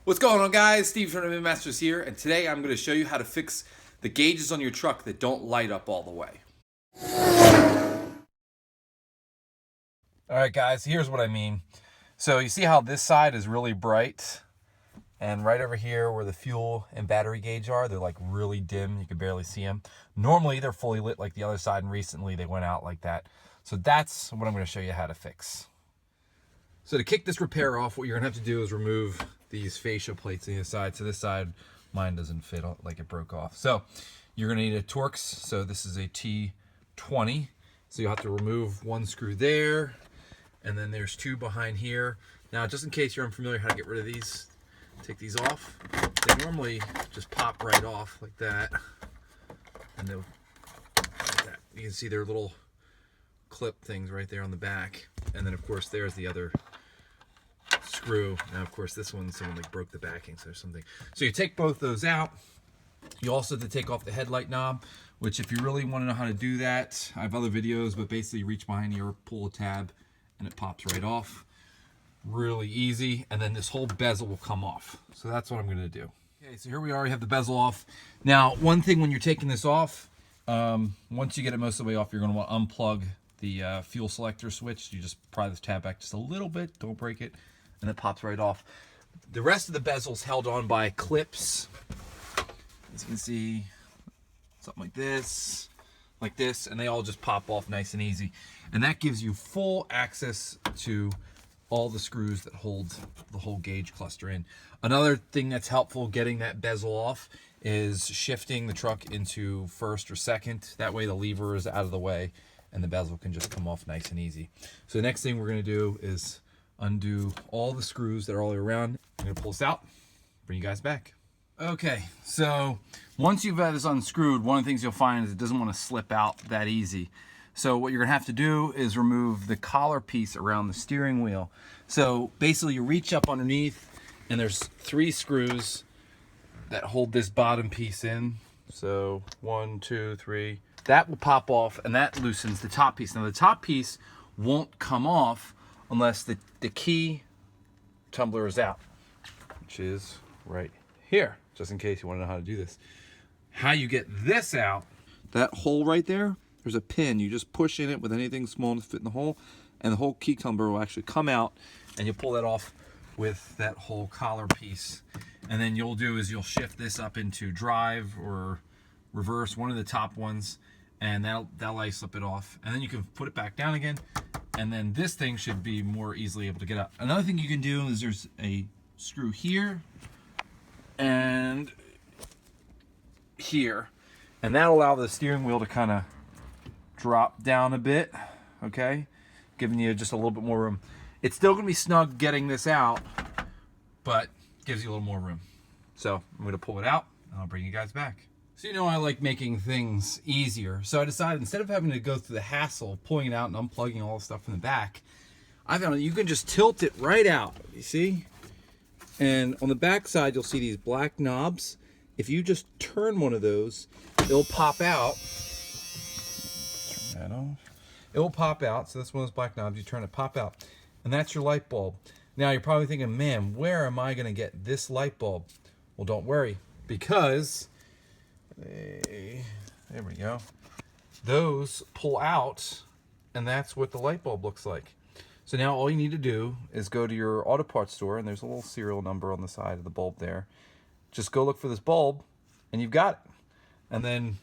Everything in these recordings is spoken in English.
What's going on, guys? Steve from Masters here, and today I'm going to show you how to fix the gauges on your truck that don't light up all the way. Alright guys, here's what I mean. So you see how this side is really bright, and right over here where the fuel and battery gauge are, they're like really dim, you can barely see them. Normally they're fully lit like the other side, and recently they went out like that. So that's what I'm going to show you how to fix. So to kick this repair off, what you're going to have to do is remove these fascia plates on the side. So this side, mine doesn't fit, like it broke off. So you're going to need a Torx. So this is a T20. So you'll have to remove one screw there, and then there's two behind here. Now, just in case you're unfamiliar how to get rid of these, take these off. They normally just pop right off like that. And they'll, like that. You can see their little clip things right there on the back. And then of course there's the other screw. Now of course this one, someone like broke the backing, so there's something. So you take both those out. You also have to take off the headlight knob, which if you really want to know how to do that, I have other videos, but basically you reach behind here, pull a tab, and it pops right off. Really easy. And then this whole bezel will come off. So that's what I'm going to do. Okay, so here we are, we have the bezel off. Now, one thing when you're taking this off, once you get it most of the way off, you're going to want to unplug the fuel selector switch. You just pry this tab back just a little bit, don't break it, and it pops right off. The rest of the bezel is held on by clips. As you can see, something like this, and they all just pop off nice and easy. And that gives you full access to all the screws that hold the whole gauge cluster in. Another thing that's helpful getting that bezel off is shifting the truck into first or second. That way the lever is out of the way and the bezel can just come off nice and easy. So the next thing we're going to do is undo all the screws that are all the way around. I'm going to pull this out, bring you guys back. Okay, so once you've had this unscrewed, one of the things you'll find is it doesn't want to slip out that easy. So what you're going to have to do is remove the collar piece around the steering wheel. So basically you reach up underneath and there's 3 screws that hold this bottom piece in. So 1, 2, 3. That will pop off and that loosens the top piece. Now the top piece won't come off unless the key tumbler is out, which is right here, just in case you want to know how to do this. How you get this out, that hole right there, there's a pin. You just push in it with anything small to fit in the hole, and the whole key tumbler will actually come out, and you'll pull that off with that whole collar piece. And then you'll do is you'll shift this up into drive or reverse, one of the top ones, and that'll ice slip it off. And then you can put it back down again, and then this thing should be more easily able to get out. Another thing you can do is there's a screw here and here, and that'll allow the steering wheel to kind of drop down a bit, okay? Giving you just a little bit more room. It's still gonna be snug getting this out, but gives you a little more room. So I'm gonna pull it out and I'll bring you guys back. So you know I like making things easier. So I decided instead of having to go through the hassle of pulling it out and unplugging all the stuff in the back, I found you can just tilt it right out, you see? And on the back side, you'll see these black knobs. If you just turn one of those, it'll pop out. Turn that off. It will pop out. So that's one of those black knobs. You turn it, pop out. And that's your light bulb. Now you're probably thinking, man, where am I going to get this light bulb? Well, don't worry, because there we go. Those pull out, and that's what the light bulb looks like. So now all you need to do is go to your auto parts store, and there's a little serial number on the side of the bulb there. Just go look for this bulb, and you've got it. And then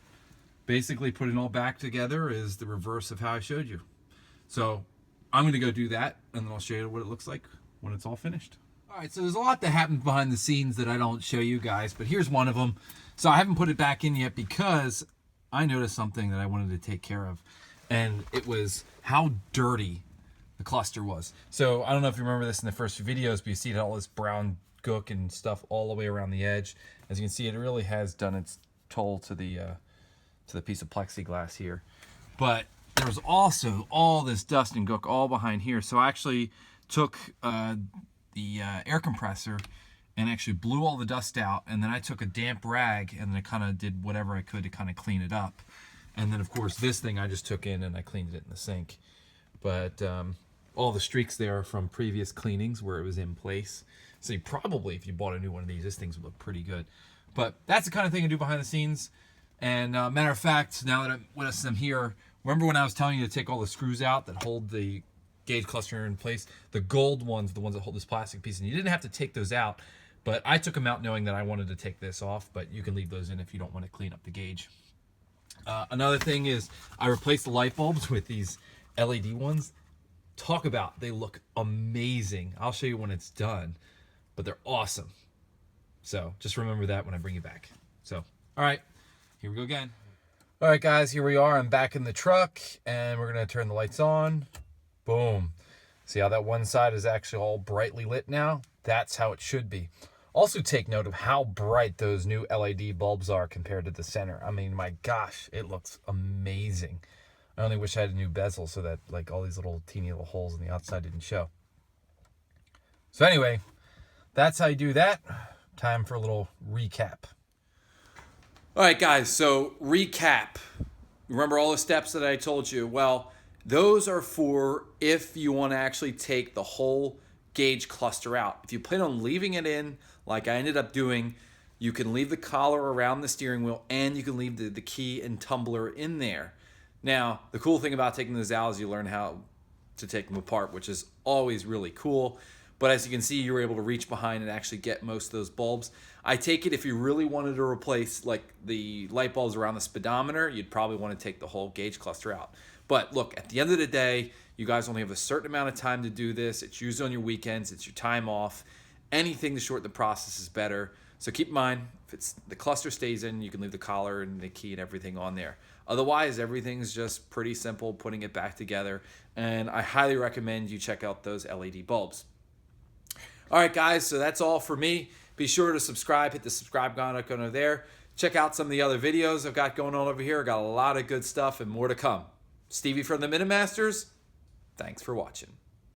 basically putting it all back together is the reverse of how I showed you. So I'm going to go do that, and then I'll show you what it looks like when it's all finished. All right, so there's a lot that happens behind the scenes that I don't show you guys, but here's one of them. So I haven't put it back in yet because I noticed something that I wanted to take care of, and it was how dirty the cluster was. So I don't know if you remember this in the first few videos, but you see all this brown gook and stuff all the way around the edge. As you can see, it really has done its toll to the piece of plexiglass here. But there was also all this dust and gook all behind here. So I actually took the air compressor and actually blew all the dust out, and then I took a damp rag and then I kind of did whatever I could to kind of clean it up. And then of course this thing I just took in and I cleaned it in the sink. But all the streaks there are from previous cleanings where it was in place. So you probably, if you bought a new one of these, this thing's would look pretty good. But that's the kind of thing I do behind the scenes. And matter of fact, now that I'm here, remember when I was telling you to take all the screws out that hold the gauge cluster in place? The gold ones, the ones that hold this plastic piece, and you didn't have to take those out, but I took them out knowing that I wanted to take this off, but you can leave those in if you don't want to clean up the gauge. Another thing is I replaced the light bulbs with these LED ones. Talk about, they look amazing. I'll show you when it's done, but they're awesome. So just remember that when I bring you back. So, all right, here we go again. All right, guys, here we are. I'm back in the truck, and we're going to turn the lights on. Boom. See how that one side is actually all brightly lit now? That's how it should be. Also take note of how bright those new LED bulbs are compared to the center. I mean, my gosh, it looks amazing. I only wish I had a new bezel so that like all these little teeny little holes on the outside didn't show. So anyway, that's how you do that. Time for a little recap. All right, guys, so recap. Remember all the steps that I told you? Well, those are for if you want to actually take the whole gauge cluster out. If you plan on leaving it in, like I ended up doing, you can leave the collar around the steering wheel and you can leave the key and tumbler in there. Now, the cool thing about taking those out is you learn how to take them apart, which is always really cool. But as you can see, you were able to reach behind and actually get most of those bulbs. I take it if you really wanted to replace like the light bulbs around the speedometer, you'd probably want to take the whole gauge cluster out. But look, at the end of the day, you guys only have a certain amount of time to do this. It's usually on your weekends. It's your time off. Anything to shorten the process is better. So keep in mind, if it's the cluster stays in, you can leave the collar and the key and everything on there. Otherwise, everything's just pretty simple putting it back together. And I highly recommend you check out those LED bulbs. All right, guys, so that's all for me. Be sure to subscribe. Hit the subscribe button over there. Check out some of the other videos I've got going on over here. Got a lot of good stuff and more to come. Stevie from the Minimasters, thanks for watching.